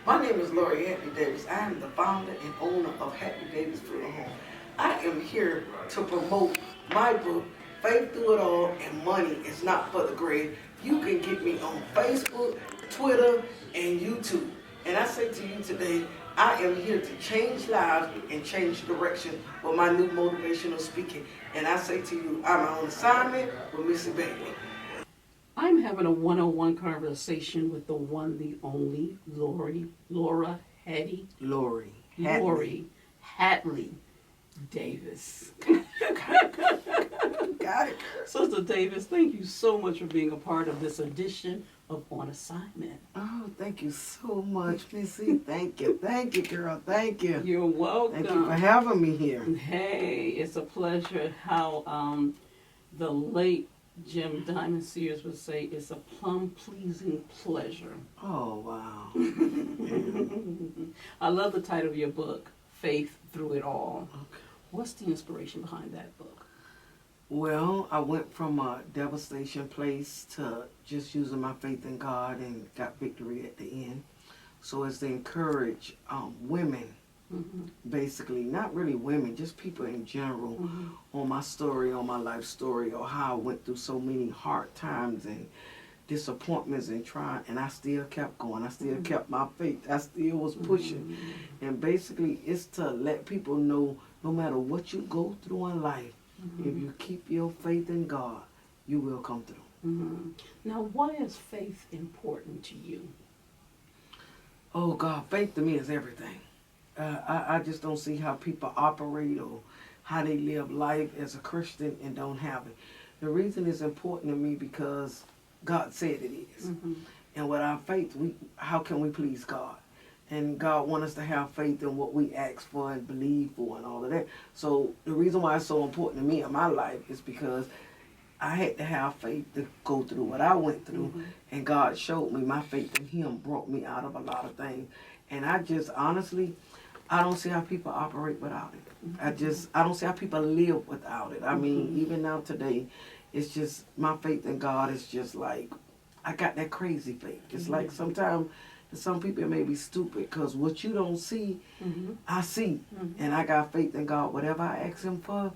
My name is Lori Anthony Davis. I am the founder and owner of Happy Davis Funeral Home. I am here to promote my book, Faith Through It All and Money Is Not for the Grave. You can get me on Facebook, Twitter, and YouTube. And I say to you today, I am here to change lives and change direction with my new motivational speaking. And I say to you, I'm on assignment with Missey Bailey. I'm having a one-on-one conversation with the one, the only, Laura Hattie. Lori Hatley Davis. Got it, girl. Sister Davis, thank you so much for being a part of this edition of On Assignment. Oh, thank you so much, Missy. Thank you, girl. Thank you. You're welcome. Thank you for having me here. Hey, it's a pleasure. How the late Jim Diamond Sears would say, it's a plum-pleasing pleasure. Oh, wow. I love the title of your book, Faith Through It All. Okay. What's the inspiration behind that book? Well, I went from a devastation place to just using my faith in God and got victory at the end. So it's to encourage women, basically, not really women, just people in general, on my story, on my life story, or how I went through so many hard times and disappointments and trying, and I still kept going. I still kept my faith. I still was pushing. And basically, it's to let people know no matter what you go through in life, if you keep your faith in God, you will come through. Now, why is faith important to you? Oh, God, faith to me is everything. I just don't see how people operate or how they live life as a Christian and don't have it. The reason it's important to me because God said it is. And without faith, how can we please God? And God wants us to have faith in what we ask for and believe for and all of that. So the reason why it's so important to me in my life is because I had to have faith to go through what I went through. And God showed me my faith in Him brought me out of a lot of things. And I just, honestly, I don't see how people operate without it. I don't see how people live without it. I mean, even now today, it's just, my faith in God is just like, I got that crazy faith. It's like sometimes some people may be stupid because what you don't see, I see. And I got faith in God. Whatever I ask Him for,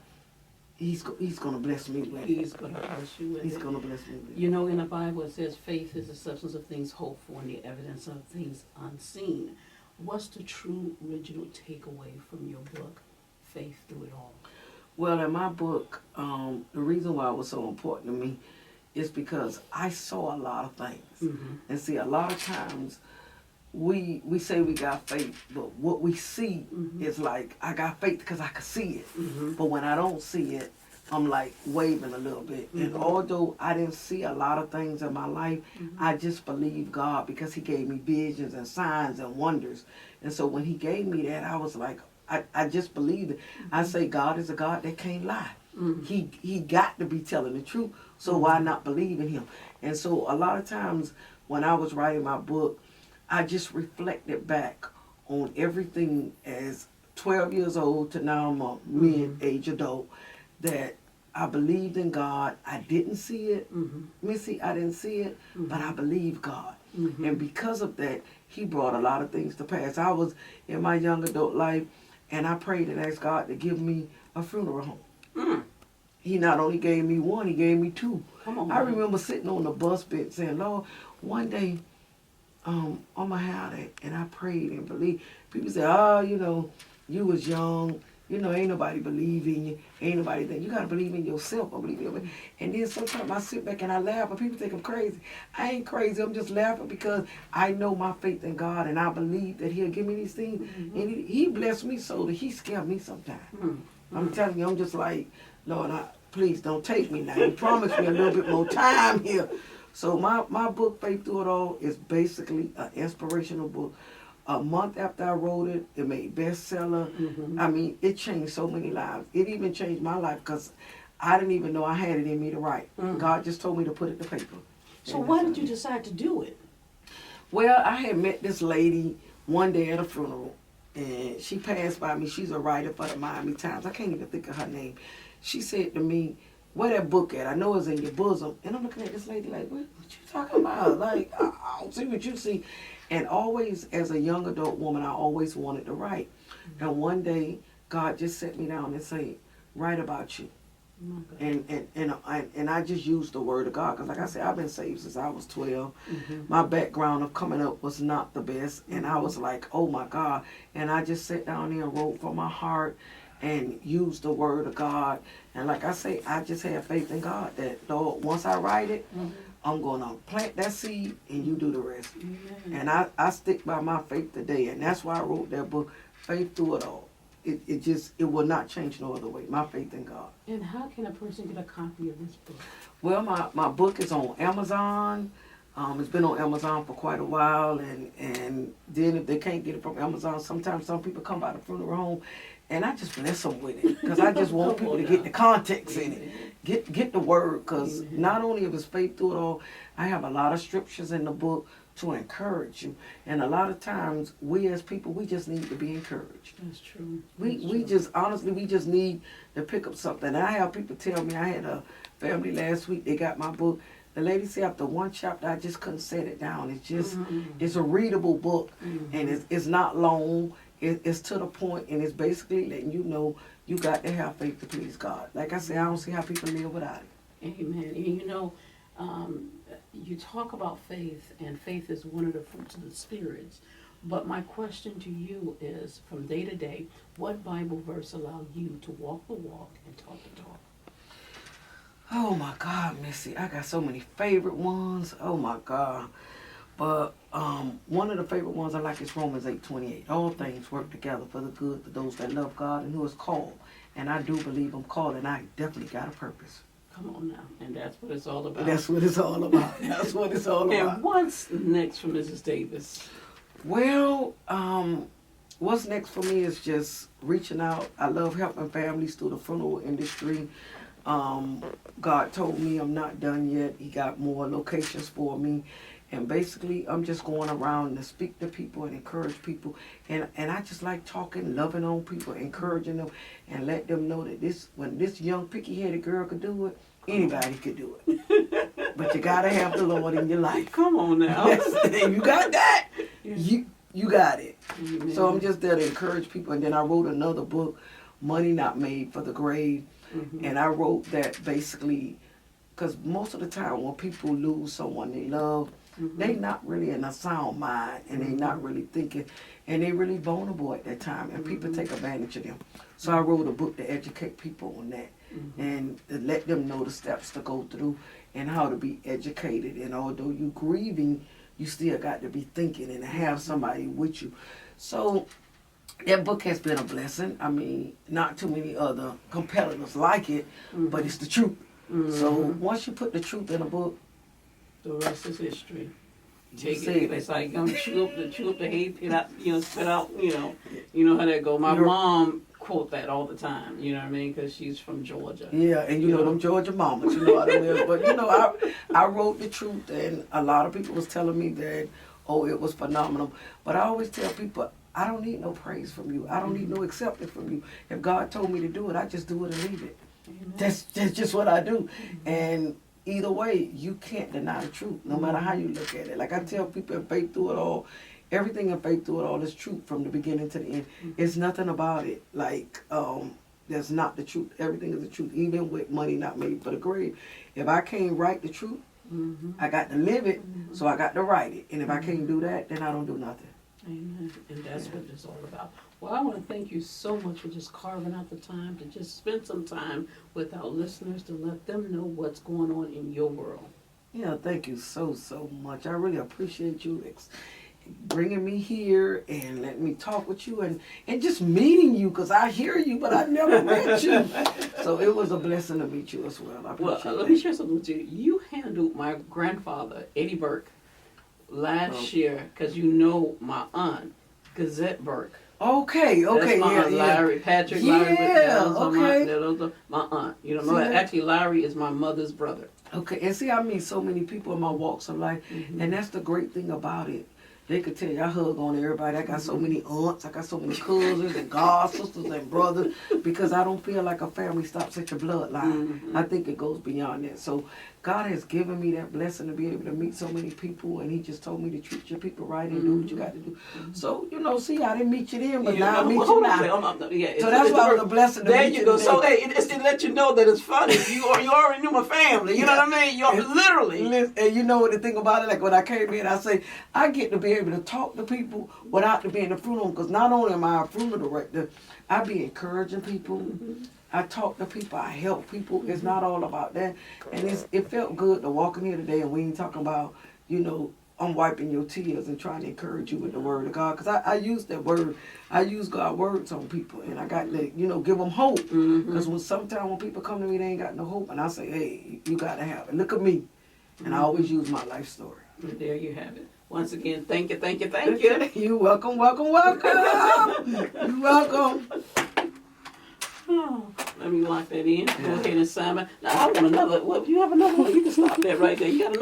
He's going to bless me with it. He's going to bless you with it. He's going to bless me with it. You know, in the Bible it says faith is the substance of things hoped for and the evidence of things unseen. What's the true original takeaway from your book, Faith Through It All? Well, in my book, the reason why it was so important to me is because I saw a lot of things. And see, a lot of times we say we got faith, but what we see is like, I got faith because I could see it. But when I don't see it, I'm like waving a little bit. And although I didn't see a lot of things in my life, I just believe God because He gave me visions and signs and wonders. And so when He gave me that, I was like, I just believed it. I say God is a God that can't lie. He got to be telling the truth. So why not believe in Him? And so a lot of times when I was writing my book, I just reflected back on everything as 12 years old to now I'm a mid-age adult, that I believed in God. I didn't see it. Missy, I didn't see it, but I believed God. And because of that, He brought a lot of things to pass. I was in my young adult life, and I prayed and asked God to give me a funeral home. He not only gave me one, He gave me two. I remember sitting on the bus bench saying, Lord, one day I'm going to have that. And I prayed and believed. People say, oh, you was young. Ain't nobody believe in you. Ain't nobody think. You got to believe in yourself. I believe in yourself. And then sometimes I sit back and I laugh, and people think I'm crazy. I ain't crazy. I'm just laughing because I know my faith in God, and I believe that He'll give me these things. And He blessed me so that He scared me sometimes. I'm telling you, I'm just like, Lord, please don't take me now. You promised me a little bit more time here. So my book, Faith Through It All, is basically an inspirational book. A month after I wrote it, it made bestseller. I mean, it changed so many lives. It even changed my life because I didn't even know I had it in me to write. God just told me to put it to paper. So why did you decide to do it? Well, I had met this lady one day at a funeral, and she passed by me. She's a writer for the Miami Times. I can't even think of her name. She said to me, where that book at? I know it's in your bosom. And I'm looking at this lady like, what you talking about? Like, I don't see what you see. And always, as a young adult woman, I always wanted to write. And one day, God just set me down and said, write about you. And I just used the word of God, because like I said, I've been saved since I was 12. My background of coming up was not the best, and I was like, oh my God. And I just sat down there and wrote from my heart and used the word of God. And like I say, I just have faith in God that, Lord, once I write it, I'm going to plant that seed and you do the rest. And I stick by my faith today, and that's why I wrote that book, Faith Through It All. It will not change no other way. My faith in God. And how can a person get a copy of this book? Well, my book is on Amazon. It's been on Amazon for quite a while, and then if they can't get it from Amazon, sometimes some people come by the funeral home, and I just bless them with it, because I just want people to get the context in it, get the word, because not only if it's faith through it all, I have a lot of scriptures in the book to encourage you. And a lot of times, we as people, we just need to be encouraged. That's true. We just, honestly, we just need to pick up something. And I have people tell me, I had a family last week, they got my book. The lady said after one chapter, I just couldn't set it down. It's just, it's a readable book, and it's not long. It's to the point, and it's basically letting you know you got to have faith to please God. Like I said, I don't see how people live without it. Amen. And you know, you talk about faith, and faith is one of the fruits of the spirits. But my question to you is, from day to day, what Bible verse allow you to walk the walk and talk the talk? Oh my God, Missy, I got so many favorite ones. Oh my God. But one of the favorite ones I like is Romans 8:28. All things work together for the good to those that love God and who is called. And I do believe I'm called, and I definitely got a purpose. Come on now. And that's what it's all about. That's what it's all about. That's what it's all about. And what's next for Mrs. Davis? Well, what's next for me is just reaching out. I love helping families through the funeral industry. God told me I'm not done yet. He got more locations for me. And basically, I'm just going around to speak to people and encourage people. And I just like talking, loving on people, encouraging them, and let them know that when this young, picky-headed girl could do it, anybody could do it. But you got to have the Lord in your life. Come on now. Yes, and you got that. Yeah. You got it. Amen. So I'm just there to encourage people. And then I wrote another book, Money Not Made for the Grave. And I wrote that basically because most of the time when people lose someone they love, they not really in a sound mind, and they not really thinking, and they really vulnerable at that time, and people take advantage of them. So I wrote a book to educate people on that, and to let them know the steps to go through and how to be educated. And although you grieving, you still got to be thinking and have somebody with you. So that book has been a blessing. I mean, not too many other competitors like it, but it's the truth. So once you put the truth in a book, the rest is history. Take it. It's like gonna chew up the hay, spit out. You know how that go. My mom quote that all the time. You know what I mean? Because she's from Georgia. Yeah, and you know them Georgia mamas. You know how they live. But I wrote the truth, and a lot of people was telling me that, oh, it was phenomenal. But I always tell people, I don't need no praise from you. I don't need no acceptance from you. If God told me to do it, I just do it and leave it. Amen. That's just what I do. And either way, you can't deny the truth, no matter how you look at it. Like I tell people in Faith Through It All, everything in Faith Through It All is truth from the beginning to the end. It's nothing about it like that's not the truth. Everything is the truth, even with Money Not Made for the Grave. If I can't write the truth, I got to live it, so I got to write it. And if I can't do that, then I don't do nothing. Amen. And that's what it's all about. Well, I want to thank you so much for just carving out the time to just spend some time with our listeners to let them know what's going on in your world. Yeah, thank you so much. I really appreciate you bringing me here and letting me talk with you and just meeting you, because I hear you, but I never met you. So it was a blessing to meet you as well. Let me share something with you. You handled my grandfather, Eddie Burke, last year, because you know my aunt, Gazette Burke. Okay, That's my aunt, Larry, Patrick, Larry. Okay. My aunt. You don't know that? Actually, Larry is my mother's brother. Okay, and see, I meet so many people in my walks of life, and that's the great thing about it. They could tell you, I hug on everybody. I got so many aunts, I got so many cousins and god sisters and brothers, because I don't feel like a family stops at your bloodline. I think it goes beyond that. So God has given me that blessing to be able to meet so many people, and He just told me to treat your people right and do what you got to do. So, see, I didn't meet you then, but now I meet you now. So that's why it was a blessing to meet you. There you go. So, hey, it's to let you know that it's funny. You already knew my family. You know what I mean? You're literally. And you know what the thing about it, like when I came in, I say, I get to be able to talk to people without to be in the funeral, because not only am I a funeral director, I be encouraging people. I talk to people, I help people. It's not all about that. And it felt good to walk in here today and we ain't talking about, I'm wiping your tears and trying to encourage you with the word of God. Because I use that word. I use God's words on people. And I got to, give them hope. Because sometimes when people come to me, they ain't got no hope. And I say, hey, you got to have it. Look at me. And I always use my life story. And there you have it. Once again, thank you. You're welcome. You're welcome. Let me lock that in. Go ahead and sign it. Now, I want another. Well, if you have another one, you can stop that right there. You got another.